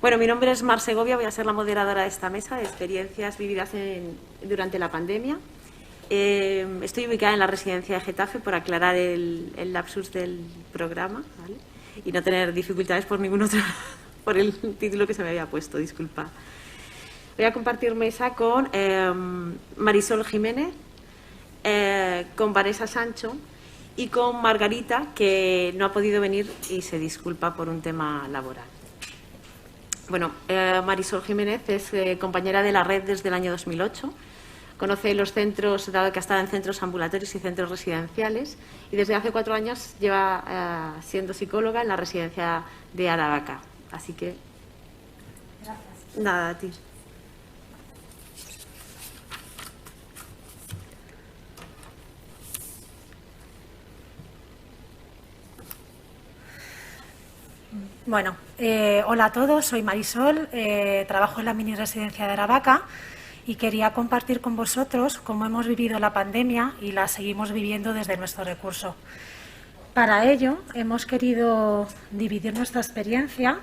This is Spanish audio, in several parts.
Bueno, mi nombre es Mar Segovia, voy a ser la moderadora de esta mesa de experiencias vividas durante la pandemia. Estoy ubicada en la residencia de Getafe, por aclarar el lapsus del programa, ¿vale? Y no tener dificultades por ningún otro, por el título que se me había puesto, disculpa. Voy a compartir mesa con Marisol Jiménez, con Vanessa Sancho y con Margarita, que no ha podido venir y se disculpa por un tema laboral. Bueno, Marisol Jiménez es compañera de la red desde el año 2008. Conoce los centros, dado que ha estado en centros ambulatorios y centros residenciales, y desde hace 4 años lleva siendo psicóloga en la residencia de Aravaca. Así que, gracias. Nada, a ti. Bueno, hola a todos, soy Marisol, trabajo en la mini residencia de Aravaca y quería compartir con vosotros cómo hemos vivido la pandemia y la seguimos viviendo desde nuestro recurso. Para ello, hemos querido dividir nuestra experiencia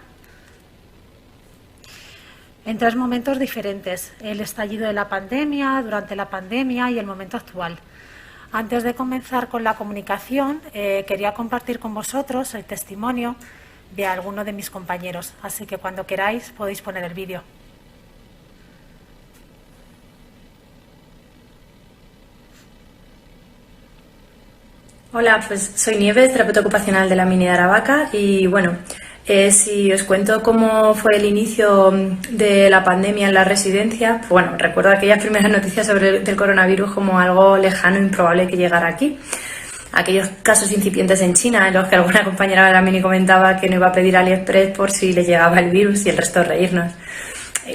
en 3 momentos diferentes: el estallido de la pandemia, durante la pandemia y el momento actual. Antes de comenzar con la comunicación, quería compartir con vosotros el testimonio de alguno de mis compañeros, así que cuando queráis podéis poner el vídeo. Hola, pues soy Nieves, terapeuta ocupacional de la Mini de Aravaca y bueno, si os cuento cómo fue el inicio de la pandemia en la residencia, pues bueno, recuerdo aquellas primeras noticias del coronavirus como algo lejano e improbable que llegara aquí. Aquellos casos incipientes en China en los que alguna compañera de la Mini comentaba que no iba a pedir AliExpress por si le llegaba el virus y el resto reírnos.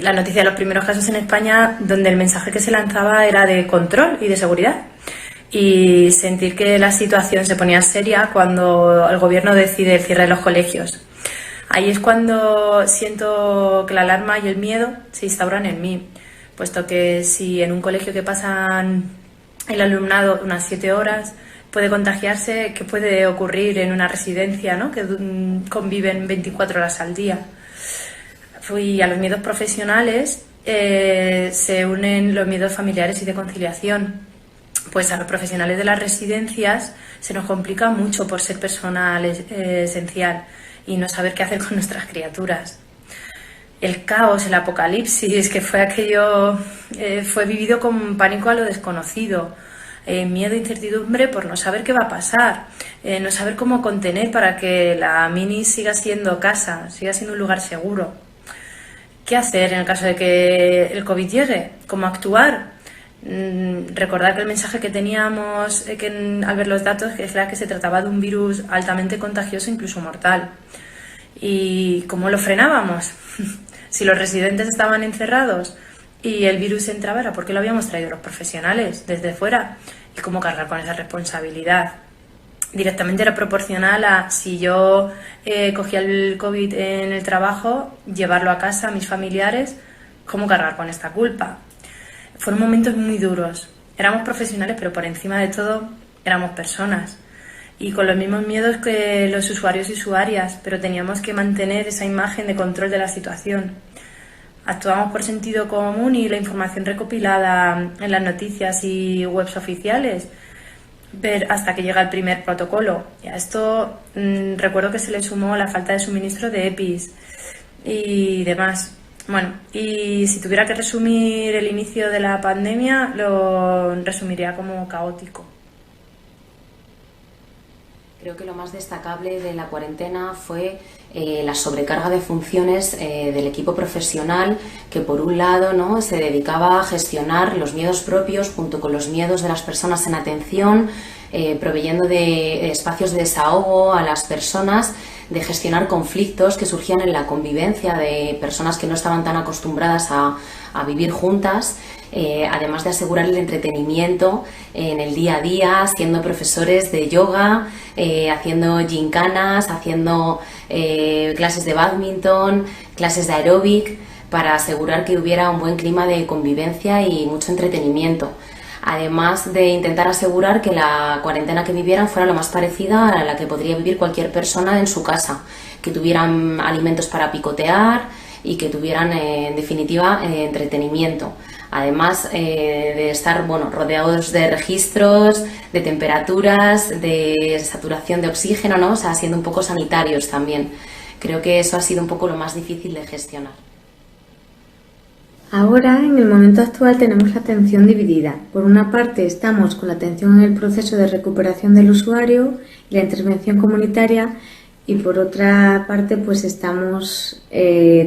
La noticia de los primeros casos en España, donde el mensaje que se lanzaba era de control y de seguridad. Y sentir que la situación se ponía seria cuando el gobierno decide el cierre de los colegios. Ahí es cuando siento que la alarma y el miedo se instauran en mí, puesto que si en un colegio que pasan el alumnado unas 7 horas puede contagiarse, ¿qué puede ocurrir en una residencia, ¿no?, que conviven 24 horas al día? Y a los miedos profesionales se unen los miedos familiares y de conciliación. Pues a los profesionales de las residencias se nos complica mucho por ser personal esencial y no saber qué hacer con nuestras criaturas. El caos, el apocalipsis, que fue aquello, fue vivido con pánico a lo desconocido, miedo e incertidumbre por no saber qué va a pasar, no saber cómo contener para que la Mini siga siendo casa, siga siendo un lugar seguro. ¿Qué hacer en el caso de que el COVID llegue? ¿Cómo actuar? Recordar que el mensaje que teníamos al ver los datos era que se trataba de un virus altamente contagioso, incluso mortal. ¿Y cómo lo frenábamos? Si los residentes estaban encerrados y el virus entraba, ¿era porque lo habíamos traído los profesionales desde fuera? ¿Y cómo cargar con esa responsabilidad? Directamente era proporcional a si yo cogía el COVID en el trabajo, llevarlo a casa a mis familiares, ¿cómo cargar con esta culpa? Fueron momentos muy duros. Éramos profesionales, pero por encima de todo éramos personas. Y con los mismos miedos que los usuarios y usuarias, pero teníamos que mantener esa imagen de control de la situación. Actuábamos por sentido común y la información recopilada en las noticias y webs oficiales, hasta que llega el primer protocolo. Y a esto recuerdo que se le sumó la falta de suministro de EPIs y demás. Bueno, y si tuviera que resumir el inicio de la pandemia, lo resumiría como caótico. Creo que lo más destacable de la cuarentena fue la sobrecarga de funciones del equipo profesional, que por un lado, ¿no?, se dedicaba a gestionar los miedos propios junto con los miedos de las personas en atención, proveyendo de espacios de desahogo a las personas, de gestionar conflictos que surgían en la convivencia de personas que no estaban tan acostumbradas a vivir juntas, además de asegurar el entretenimiento en el día a día, siendo profesores de yoga, haciendo gincanas, haciendo clases de bádminton, clases de aeróbic, para asegurar que hubiera un buen clima de convivencia y mucho entretenimiento. Además de intentar asegurar que la cuarentena que vivieran fuera lo más parecida a la que podría vivir cualquier persona en su casa, que tuvieran alimentos para picotear, y que tuvieran en definitiva entretenimiento. Además de estar rodeados de registros, de temperaturas, de saturación de oxígeno, ¿no? O sea, siendo un poco sanitarios también. Creo que eso ha sido un poco lo más difícil de gestionar. Ahora, en el momento actual, tenemos la atención dividida. Por una parte, estamos con la atención en el proceso de recuperación del usuario y la intervención comunitaria, y por otra parte, pues estamos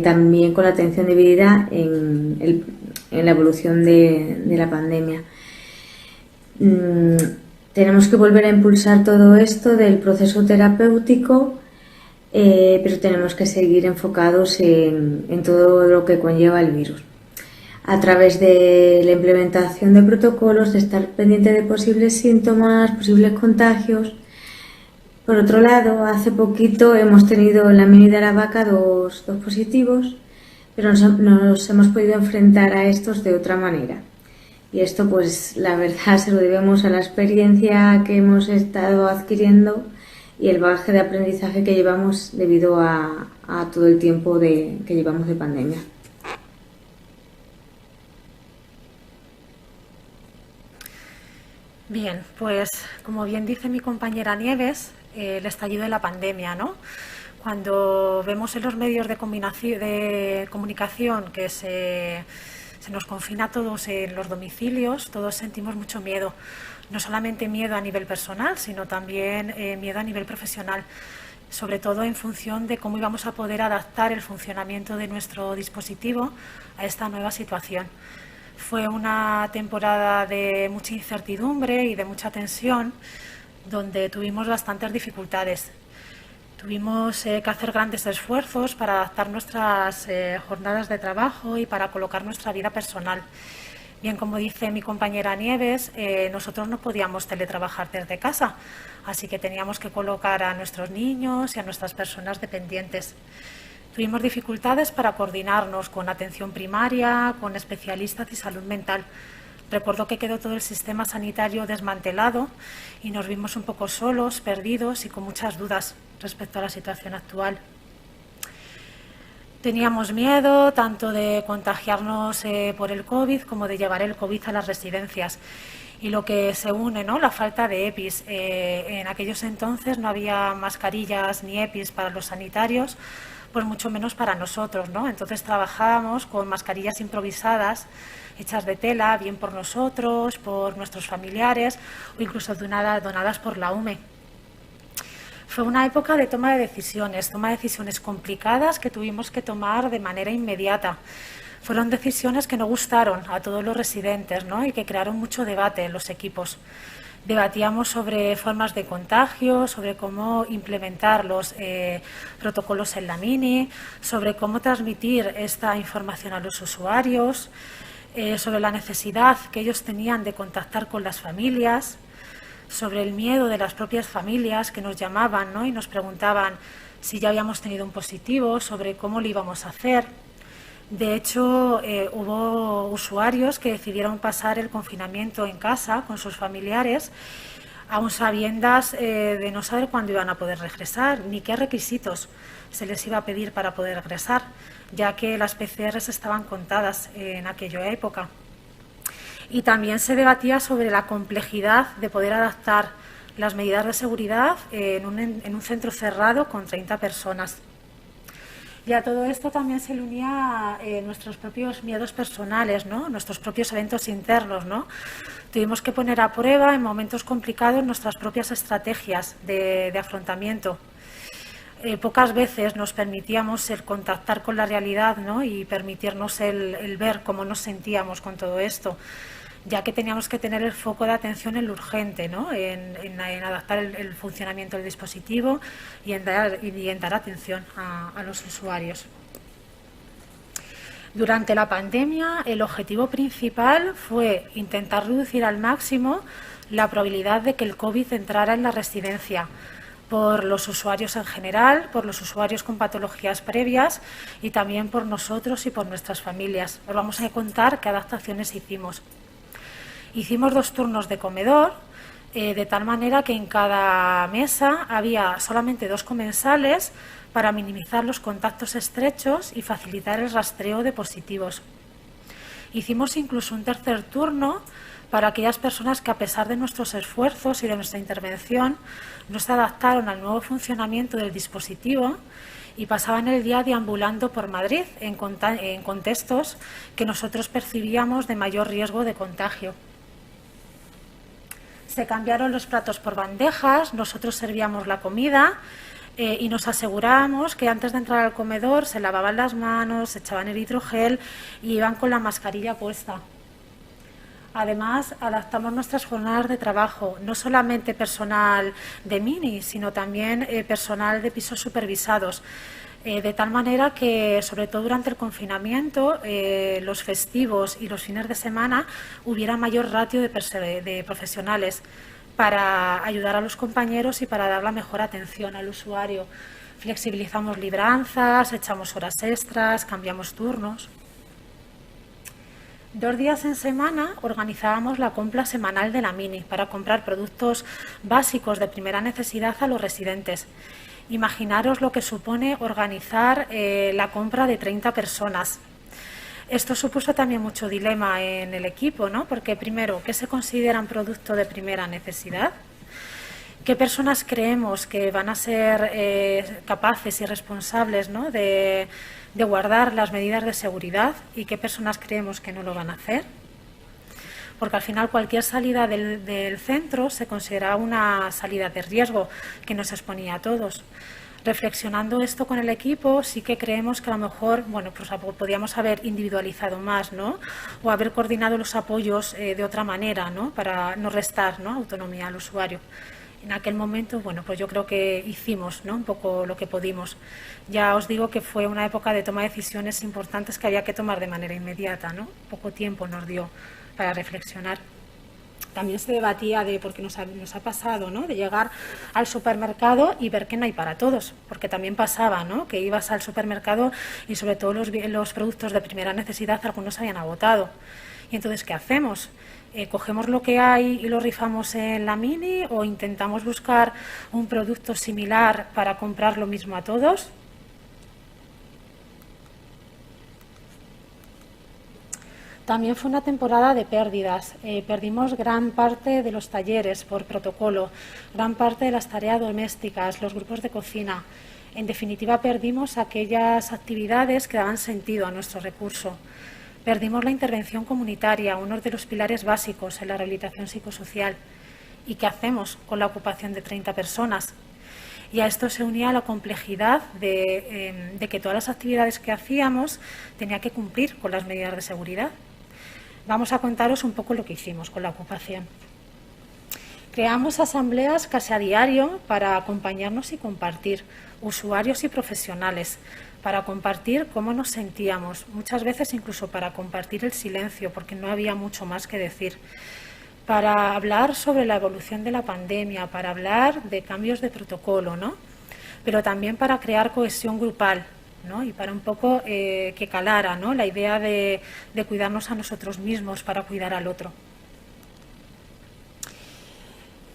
también con la atención dividida en la evolución de la pandemia. Tenemos que volver a impulsar todo esto del proceso terapéutico, pero tenemos que seguir enfocados en todo lo que conlleva el virus, a través de la implementación de protocolos, de estar pendiente de posibles síntomas, posibles contagios. Por otro lado, hace poquito hemos tenido en la Mini de Aravaca dos positivos, pero nos hemos podido enfrentar a estos de otra manera. Y esto, pues, la verdad se lo debemos a la experiencia que hemos estado adquiriendo y el bagaje de aprendizaje que llevamos debido a todo el tiempo que llevamos de pandemia. Bien, pues como bien dice mi compañera Nieves, el estallido de la pandemia, ¿no? Cuando vemos en los medios de comunicación que se nos confina a todos en los domicilios, todos sentimos mucho miedo. No solamente miedo a nivel personal, sino también miedo a nivel profesional, sobre todo en función de cómo íbamos a poder adaptar el funcionamiento de nuestro dispositivo a esta nueva situación. Fue una temporada de mucha incertidumbre y de mucha tensión, donde tuvimos bastantes dificultades. Tuvimos que hacer grandes esfuerzos para adaptar nuestras jornadas de trabajo y para colocar nuestra vida personal. Bien, como dice mi compañera Nieves, nosotros no podíamos teletrabajar desde casa, así que teníamos que colocar a nuestros niños y a nuestras personas dependientes. Tuvimos dificultades para coordinarnos con atención primaria, con especialistas y salud mental. Recuerdo que quedó todo el sistema sanitario desmantelado y nos vimos un poco solos, perdidos y con muchas dudas respecto a la situación actual. Teníamos miedo tanto de contagiarnos por el COVID como de llevar el COVID a las residencias. Y lo que se une, ¿no? La falta de EPIs. En aquellos entonces no había mascarillas ni EPIs para los sanitarios, pues mucho menos para nosotros, ¿no? Entonces trabajábamos con mascarillas improvisadas, hechas de tela, bien por nosotros, por nuestros familiares o incluso donadas por la UME. Fue una época de toma de decisiones complicadas que tuvimos que tomar de manera inmediata. Fueron decisiones que no gustaron a todos los residentes, ¿no? Y que crearon mucho debate en los equipos. Debatíamos sobre formas de contagio, sobre cómo implementar los protocolos en la Mini, sobre cómo transmitir esta información a los usuarios, sobre la necesidad que ellos tenían de contactar con las familias, sobre el miedo de las propias familias que nos llamaban, ¿no? Y nos preguntaban si ya habíamos tenido un positivo, sobre cómo lo íbamos a hacer. De hecho, hubo usuarios que decidieron pasar el confinamiento en casa con sus familiares, aún sabiendas de no saber cuándo iban a poder regresar, ni qué requisitos se les iba a pedir para poder regresar, ya que las PCRs estaban contadas en aquella época. Y también se debatía sobre la complejidad de poder adaptar las medidas de seguridad en un centro cerrado con 30 personas. Y a todo esto también se le unía nuestros propios miedos personales, ¿no? Nuestros propios eventos internos, ¿no? Tuvimos que poner a prueba en momentos complicados nuestras propias estrategias de afrontamiento. Pocas veces nos permitíamos el contactar con la realidad, ¿no? Y permitirnos el ver cómo nos sentíamos con todo esto, ya que teníamos que tener el foco de atención en lo urgente, ¿no? en adaptar el funcionamiento del dispositivo y en dar atención a los usuarios. Durante la pandemia, el objetivo principal fue intentar reducir al máximo la probabilidad de que el COVID entrara en la residencia, por los usuarios en general, por los usuarios con patologías previas y también por nosotros y por nuestras familias. Os vamos a contar qué adaptaciones hicimos. Hicimos 2 turnos de comedor, de tal manera que en cada mesa había solamente 2 comensales para minimizar los contactos estrechos y facilitar el rastreo de positivos. Hicimos incluso un tercer turno para aquellas personas que, a pesar de nuestros esfuerzos y de nuestra intervención, no se adaptaron al nuevo funcionamiento del dispositivo y pasaban el día deambulando por Madrid en contextos que nosotros percibíamos de mayor riesgo de contagio. Se cambiaron los platos por bandejas, nosotros servíamos la comida y nos asegurábamos que antes de entrar al comedor se lavaban las manos, se echaban el hidrogel y iban con la mascarilla puesta. Además, adaptamos nuestras jornadas de trabajo, no solamente personal de Mini, sino también personal de pisos supervisados, de tal manera que, sobre todo durante el confinamiento, los festivos y los fines de semana, hubiera mayor ratio de profesionales para ayudar a los compañeros y para dar la mejor atención al usuario. Flexibilizamos libranzas, echamos horas extras, cambiamos turnos. 2 días en semana organizábamos la compra semanal de la Mini para comprar productos básicos de primera necesidad a los residentes. Imaginaros lo que supone organizar la compra de 30 personas. Esto supuso también mucho dilema en el equipo, ¿no? Porque primero, ¿qué se considera un producto de primera necesidad? ¿Qué personas creemos que van a ser capaces y responsables, ¿no?, de guardar las medidas de seguridad y qué personas creemos que no lo van a hacer? Porque al final cualquier salida del centro se considera una salida de riesgo que nos exponía a todos. Reflexionando esto con el equipo, sí que creemos que a lo mejor, bueno, pues podíamos haber individualizado más, ¿no?, o haber coordinado los apoyos de otra manera, ¿no?, para no restar, ¿no?, autonomía al usuario. En aquel momento, bueno, pues yo creo que hicimos, ¿no?, un poco lo que pudimos. Ya os digo que fue una época de toma de decisiones importantes que había que tomar de manera inmediata, ¿no? Poco tiempo nos dio para reflexionar. También se debatía de, porque nos ha pasado, ¿no?, de llegar al supermercado y ver que no hay para todos, porque también pasaba, ¿no?, que ibas al supermercado y sobre todo los productos de primera necesidad, algunos habían agotado. Y entonces, ¿qué hacemos? ¿Cogemos lo que hay y lo rifamos en la Mini o intentamos buscar un producto similar para comprar lo mismo a todos? También fue una temporada de pérdidas. Perdimos gran parte de los talleres por protocolo, gran parte de las tareas domésticas, los grupos de cocina. En definitiva, perdimos aquellas actividades que daban sentido a nuestro recurso. Perdimos la intervención comunitaria, uno de los pilares básicos en la rehabilitación psicosocial. ¿Y qué hacemos con la ocupación de 30 personas? Y a esto se unía la complejidad de que todas las actividades que hacíamos tenía que cumplir con las medidas de seguridad. Vamos a contaros un poco lo que hicimos con la ocupación. Creamos asambleas casi a diario para acompañarnos y compartir, usuarios y profesionales, para compartir cómo nos sentíamos, muchas veces incluso para compartir el silencio, porque no había mucho más que decir, para hablar sobre la evolución de la pandemia, para hablar de cambios de protocolo, ¿no?, pero también para crear cohesión grupal, ¿no?, y para un poco que calara, ¿no?, la idea de cuidarnos a nosotros mismos para cuidar al otro.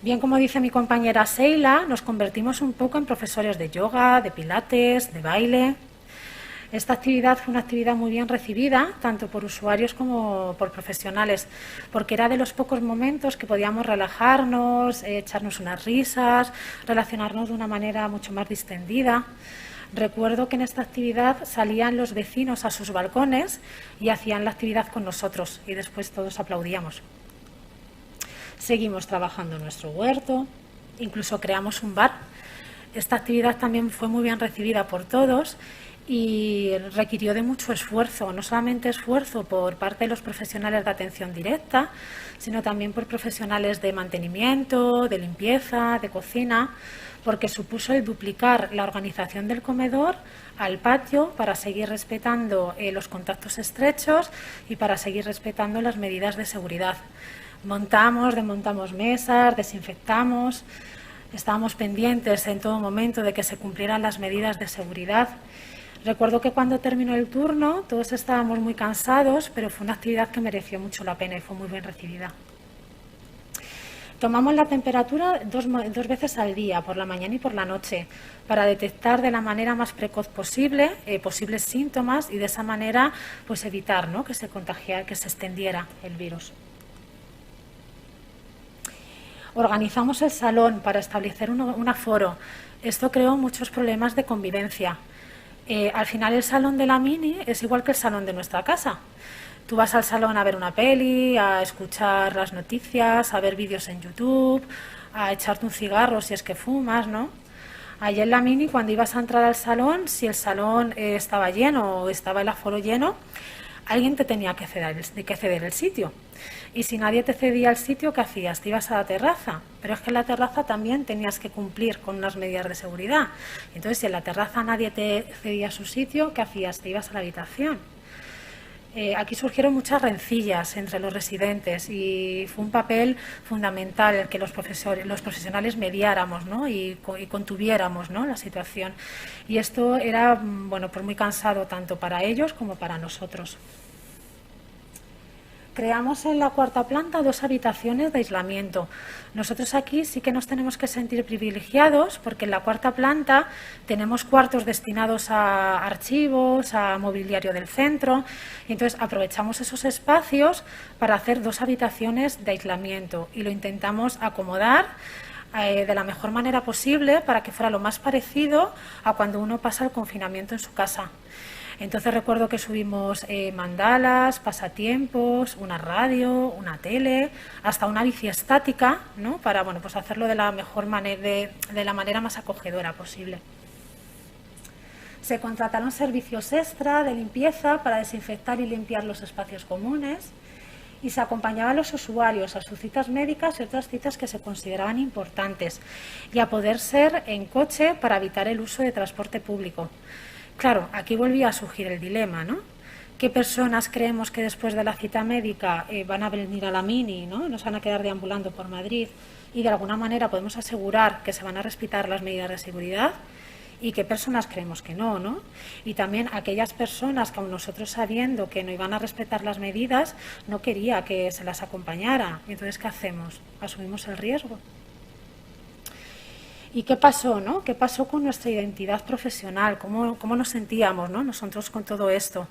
Bien, como dice mi compañera Seila, nos convertimos un poco en profesores de yoga, de pilates, de baile. Esta actividad fue una actividad muy bien recibida, tanto por usuarios como por profesionales, porque era de los pocos momentos que podíamos relajarnos, echarnos unas risas, relacionarnos de una manera mucho más distendida. Recuerdo que en esta actividad salían los vecinos a sus balcones y hacían la actividad con nosotros y después todos aplaudíamos. Seguimos trabajando en nuestro huerto, incluso creamos un bar. Esta actividad también fue muy bien recibida por todos y requirió de mucho esfuerzo, no solamente esfuerzo por parte de los profesionales de atención directa, sino también por profesionales de mantenimiento, de limpieza, de cocina, porque supuso el duplicar la organización del comedor al patio para seguir respetando los contactos estrechos y para seguir respetando las medidas de seguridad. Montamos, desmontamos mesas, desinfectamos, estábamos pendientes en todo momento de que se cumplieran las medidas de seguridad. Recuerdo que cuando terminó el turno todos estábamos muy cansados, pero fue una actividad que mereció mucho la pena y fue muy bien recibida. Tomamos la temperatura dos veces al día, por la mañana y por la noche, para detectar de la manera más precoz posible posibles síntomas y de esa manera pues evitar, ¿no?, que se extendiera el virus. Organizamos el salón para establecer un aforo. Esto creó muchos problemas de convivencia. Al final el salón de la Mini es igual que el salón de nuestra casa. Tú vas al salón a ver una peli, a escuchar las noticias, a ver vídeos en YouTube, a echarte un cigarro si es que fumas, ¿no? Allí en la Mini, cuando ibas a entrar al salón, si el salón estaba lleno o estaba el aforo lleno, alguien te tenía que ceder el sitio. Y si nadie te cedía el sitio, ¿qué hacías? Te ibas a la terraza. Pero es que en la terraza también tenías que cumplir con unas medidas de seguridad. Entonces, si en la terraza nadie te cedía su sitio, ¿qué hacías? Te ibas a la habitación. Aquí surgieron muchas rencillas entre los residentes y fue un papel fundamental el que los profesionales mediáramos, ¿no?, y contuviéramos, ¿no?, la situación. Y esto era, bueno, pues muy cansado tanto para ellos como para nosotros. Creamos en la cuarta planta 2 habitaciones de aislamiento. Nosotros aquí sí que nos tenemos que sentir privilegiados porque en la cuarta planta tenemos cuartos destinados a archivos, a mobiliario del centro. Y entonces aprovechamos esos espacios para hacer 2 habitaciones de aislamiento y lo intentamos acomodar de la mejor manera posible para que fuera lo más parecido a cuando uno pasa el confinamiento en su casa. Entonces recuerdo que subimos mandalas, pasatiempos, una radio, una tele, hasta una bici estática, ¿no?, para, bueno, pues hacerlo de la mejor manera, de la manera más acogedora posible. Se contrataron servicios extra de limpieza para desinfectar y limpiar los espacios comunes y se acompañaba a los usuarios a sus citas médicas y otras citas que se consideraban importantes y a poder ser en coche para evitar el uso de transporte público. Claro, aquí volvía a surgir el dilema, ¿no? ¿Qué personas creemos que después de la cita médica van a venir a la Mini, ¿no?, nos van a quedar deambulando por Madrid y de alguna manera podemos asegurar que se van a respetar las medidas de seguridad? ¿Y qué personas creemos que no, ¿no? Y también aquellas personas que aun nosotros sabiendo que no iban a respetar las medidas, no quería que se las acompañara. Y entonces, ¿qué hacemos? ¿Asumimos el riesgo? ¿Y qué pasó, no? ¿Qué pasó con nuestra identidad profesional? ¿Cómo nos sentíamos, ¿no?, nosotros con todo esto?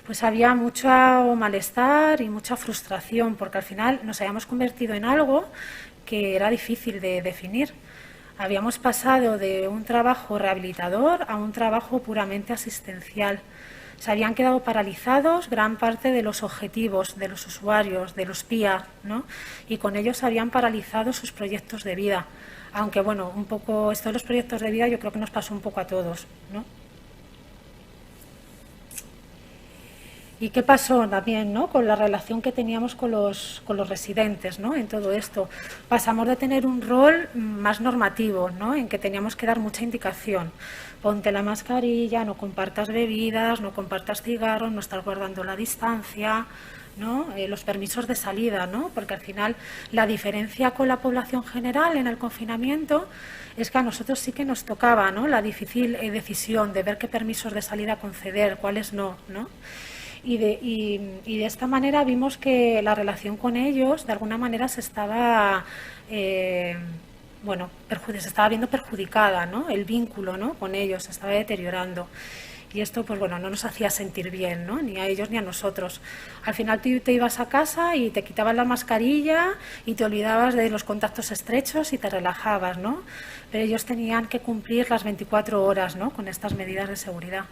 Pues había mucho malestar y mucha frustración, porque al final nos habíamos convertido en algo que era difícil de definir. Habíamos pasado de un trabajo rehabilitador a un trabajo puramente asistencial. Se habían quedado paralizados gran parte de los objetivos de los usuarios, de los PIA, ¿no?, y con ellos habían paralizado sus proyectos de vida. Aunque, bueno, un poco esto de los proyectos de vida yo creo que nos pasó un poco a todos, ¿no? ¿Y qué pasó también, ¿no?, con la relación que teníamos con los residentes, ¿no?, en todo esto? Pasamos de tener un rol más normativo, ¿no?, en que teníamos que dar mucha indicación. Ponte la mascarilla, no compartas bebidas, no compartas cigarros, no estar guardando la distancia, ¿no?, los permisos de salida, ¿no?, porque al final la diferencia con la población general en el confinamiento es que a nosotros sí que nos tocaba, ¿no?, la difícil decisión de ver qué permisos de salida conceder, cuáles no, ¿no? Y de esta manera vimos que la relación con ellos de alguna manera se estaba se estaba viendo perjudicada, ¿no?, el vínculo, ¿no?, con ellos se estaba deteriorando. Y esto, pues bueno, no nos hacía sentir bien, ¿no?, ni a ellos ni a nosotros. Al final tú te ibas a casa y te quitabas la mascarilla y te olvidabas de los contactos estrechos y te relajabas, ¿no? Pero ellos tenían que cumplir las 24 horas, ¿no?, con estas medidas de seguridad.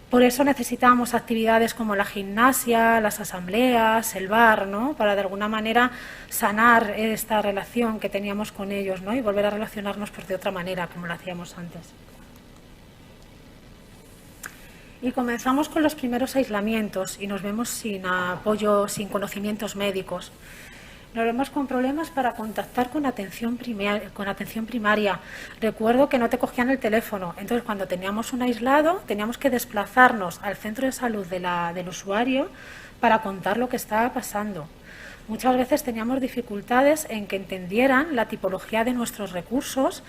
Por eso necesitábamos actividades como la gimnasia, las asambleas, el bar, ¿no?, para de alguna manera sanar esta relación que teníamos con ellos, ¿no?, y volver a relacionarnos pues, de otra manera, como lo hacíamos antes. Y comenzamos con los primeros aislamientos y nos vemos sin apoyo, sin conocimientos médicos. Nos vemos con problemas para contactar con atención primaria. Recuerdo que no te cogían el teléfono, entonces cuando teníamos un aislado teníamos que desplazarnos al centro de salud del usuario para contar lo que estaba pasando. Muchas veces teníamos dificultades en que entendieran la tipología de nuestros recursos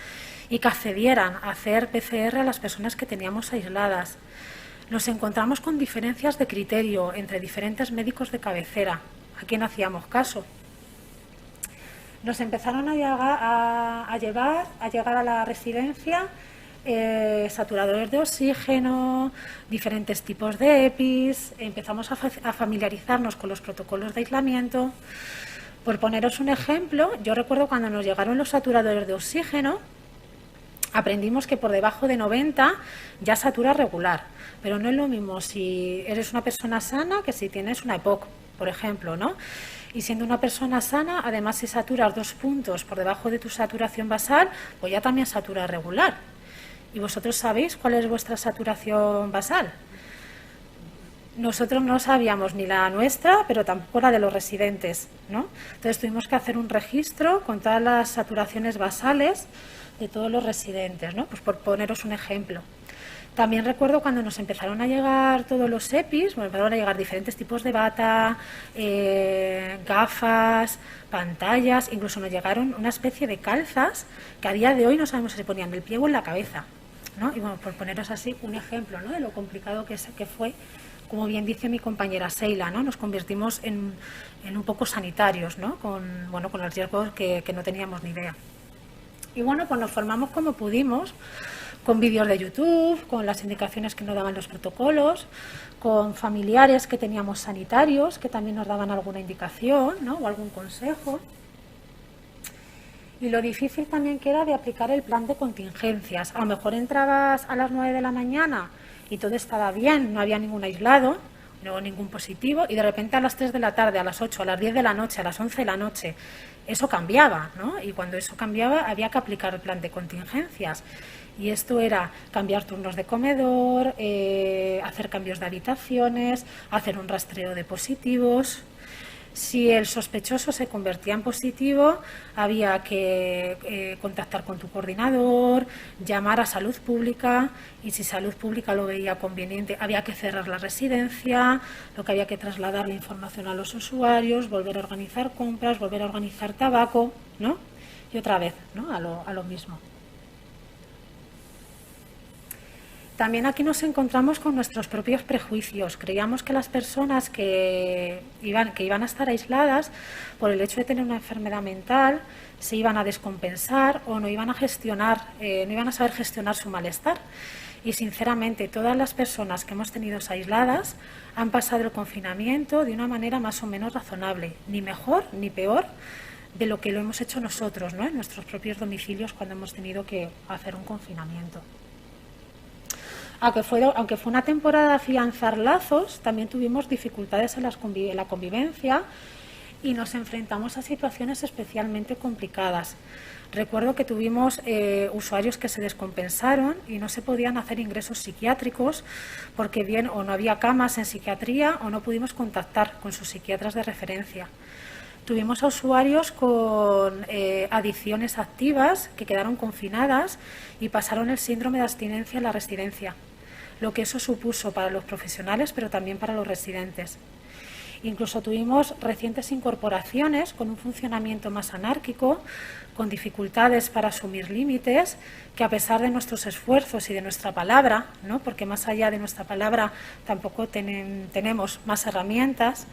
y que accedieran a hacer PCR a las personas que teníamos aisladas. Nos encontramos con diferencias de criterio entre diferentes médicos de cabecera. ¿A quién hacíamos caso? Nos empezaron a llegar a la residencia saturadores de oxígeno, diferentes tipos de EPIs, empezamos a familiarizarnos con los protocolos de aislamiento. Por poneros un ejemplo, yo recuerdo cuando nos llegaron los saturadores de oxígeno, aprendimos que por debajo de 90 ya satura regular, pero no es lo mismo si eres una persona sana que si tienes una EPOC, por ejemplo, ¿no? Y siendo una persona sana, además si saturas 2 puntos por debajo de tu saturación basal, pues ya también satura regular. ¿Y vosotros sabéis cuál es vuestra saturación basal? Nosotros no sabíamos ni la nuestra, pero tampoco la de los residentes, ¿no? Entonces tuvimos que hacer un registro con todas las saturaciones basales de todos los residentes, ¿no? Pues por poneros un ejemplo. También recuerdo cuando nos empezaron a llegar todos los EPIs, empezaron a llegar diferentes tipos de bata, gafas, pantallas, incluso nos llegaron una especie de calzas que a día de hoy no sabemos si se ponían en el pie o en la cabeza, ¿no? Y bueno, por poneros así un ejemplo, ¿no?, de lo complicado que fue, como bien dice mi compañera Sheila, ¿no? Nos convertimos en un poco sanitarios, ¿no? Con el riesgo que no teníamos ni idea. Y bueno, pues nos formamos como pudimos, con vídeos de YouTube, con las indicaciones que nos daban los protocolos, con familiares que teníamos sanitarios, que también nos daban alguna indicación, ¿no?, o algún consejo. Y lo difícil también que era de aplicar el plan de contingencias. A lo mejor entrabas a las 9 de la mañana y todo estaba bien, no había ningún aislado, no ningún positivo, y de repente a las 3 de la tarde, a las 8, a las 10 de la noche, a las 11 de la noche, eso cambiaba, ¿no? Y cuando eso cambiaba había que aplicar el plan de contingencias. Y esto era cambiar turnos de comedor, hacer cambios de habitaciones, hacer un rastreo de positivos. Si el sospechoso se convertía en positivo, había que contactar con tu coordinador, llamar a Salud Pública, y si Salud Pública lo veía conveniente, había que cerrar la residencia, lo que había que trasladar la información a los usuarios, volver a organizar compras, volver a organizar tabaco, ¿no? Y otra vez, ¿no?, a lo mismo. También aquí nos encontramos con nuestros propios prejuicios. Creíamos que las personas que iban a estar aisladas por el hecho de tener una enfermedad mental se iban a descompensar o no iban a saber gestionar su malestar. Y sinceramente, todas las personas que hemos tenido aisladas han pasado el confinamiento de una manera más o menos razonable, ni mejor ni peor de lo que lo hemos hecho nosotros, ¿no?, en nuestros propios domicilios cuando hemos tenido que hacer un confinamiento. Aunque fue una temporada de afianzar lazos, también tuvimos dificultades en la convivencia y nos enfrentamos a situaciones especialmente complicadas. Recuerdo que tuvimos usuarios que se descompensaron y no se podían hacer ingresos psiquiátricos porque bien o no había camas en psiquiatría o no pudimos contactar con sus psiquiatras de referencia. Tuvimos a usuarios con adicciones activas que quedaron confinadas y pasaron el síndrome de abstinencia en la residencia, lo que eso supuso para los profesionales, pero también para los residentes. Incluso tuvimos recientes incorporaciones con un funcionamiento más anárquico, con dificultades para asumir límites, que a pesar de nuestros esfuerzos y de nuestra palabra, ¿no?, porque más allá de nuestra palabra tampoco tenemos más herramientas,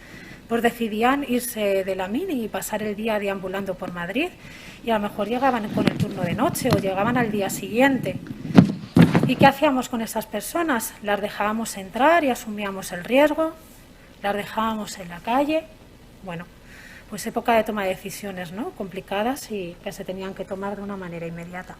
pues decidían irse de la mini y pasar el día deambulando por Madrid, y a lo mejor llegaban con el turno de noche o llegaban al día siguiente. ¿Y qué hacíamos con esas personas? Las dejábamos entrar y asumíamos el riesgo, las dejábamos en la calle. Bueno, pues época de toma de decisiones, ¿no?, complicadas y que se tenían que tomar de una manera inmediata.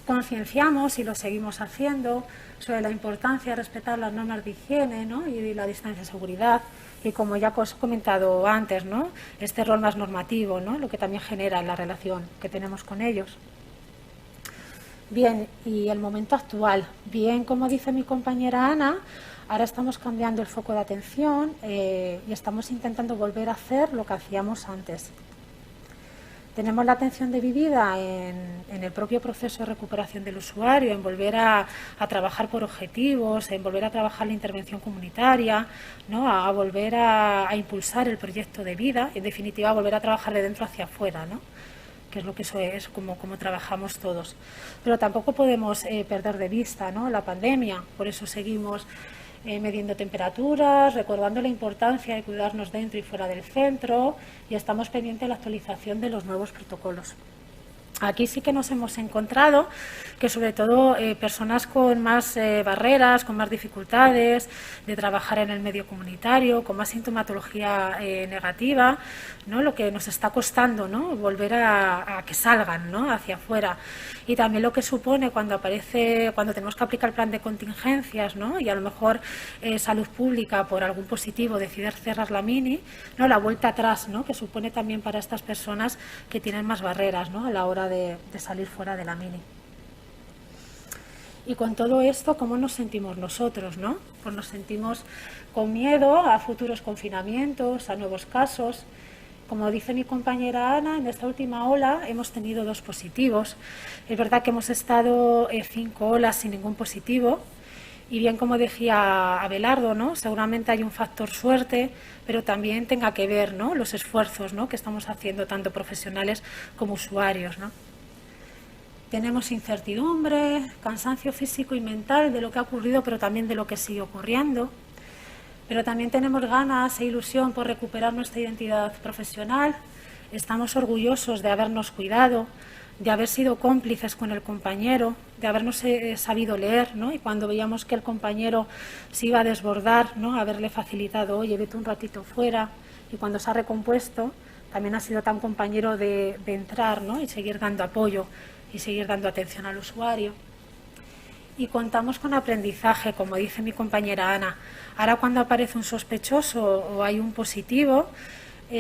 Concienciamos, y lo seguimos haciendo, sobre la importancia de respetar las normas de higiene, ¿no?, y la distancia de seguridad, y como ya os he comentado antes, ¿no?, este rol más normativo, ¿no?, lo que también genera la relación que tenemos con ellos. Bien, y el momento actual. Bien, como dice mi compañera Ana, ahora estamos cambiando el foco de atención y estamos intentando volver a hacer lo que hacíamos antes. Tenemos la atención dividida en el propio proceso de recuperación del usuario, en volver a trabajar por objetivos, en volver a trabajar la intervención comunitaria, ¿no?, a volver a impulsar el proyecto de vida, en definitiva, a volver a trabajar de dentro hacia afuera, ¿no?, que es lo que eso es, como trabajamos todos. Pero tampoco podemos perder de vista, ¿no?, la pandemia, por eso seguimos midiendo temperaturas, recordando la importancia de cuidarnos dentro y fuera del centro, y estamos pendientes de la actualización de los nuevos protocolos. Aquí sí que nos hemos encontrado que sobre todo personas con más barreras, con más dificultades de trabajar en el medio comunitario, con más sintomatología negativa, ¿no? Lo que nos está costando, ¿no? Volver a que salgan, ¿no? Hacia afuera. Y también lo que supone cuando tenemos que aplicar el plan de contingencias, ¿no? Y a lo mejor salud pública por algún positivo decide cerrar la mini, ¿no? La vuelta atrás, ¿no? Que supone también para estas personas que tienen más barreras, ¿no? A la hora de salir fuera de la mini. Y con todo esto, ¿cómo nos sentimos nosotros, no? Pues nos sentimos con miedo a futuros confinamientos, a nuevos casos. Como dice mi compañera Ana, en esta última ola hemos tenido 2 positivos. Es verdad que hemos estado 5 olas sin ningún positivo. Y bien, como decía Abelardo, ¿no? Seguramente hay un factor suerte, pero también tenga que ver, ¿no? Los esfuerzos, ¿no? Que estamos haciendo tanto profesionales como usuarios, ¿no? Tenemos incertidumbre, cansancio físico y mental de lo que ha ocurrido, pero también de lo que sigue ocurriendo. Pero también tenemos ganas e ilusión por recuperar nuestra identidad profesional. Estamos orgullosos de habernos cuidado, de haber sido cómplices con el compañero, de habernos sabido leer, ¿no? Y cuando veíamos que el compañero se iba a desbordar, ¿no? Haberle facilitado, oye, vete un ratito fuera. Y cuando se ha recompuesto, también ha sido tan compañero de entrar, ¿no? Y seguir dando apoyo y seguir dando atención al usuario. Y contamos con aprendizaje, como dice mi compañera Ana. Ahora cuando aparece un sospechoso o hay un positivo,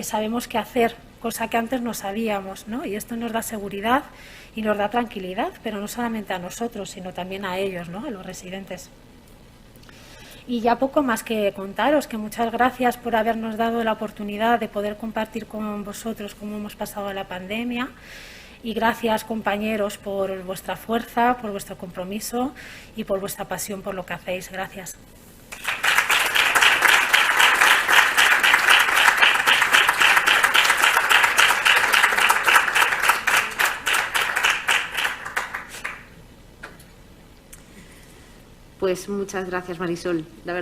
sabemos qué hacer, cosa que antes no sabíamos, ¿no? Y esto nos da seguridad y nos da tranquilidad, pero no solamente a nosotros, sino también a ellos, ¿no? A los residentes. Y ya poco más que contaros, que muchas gracias por habernos dado la oportunidad de poder compartir con vosotros cómo hemos pasado la pandemia. Y gracias, compañeros, por vuestra fuerza, por vuestro compromiso y por vuestra pasión por lo que hacéis. Gracias. Pues muchas gracias, Marisol. La verdad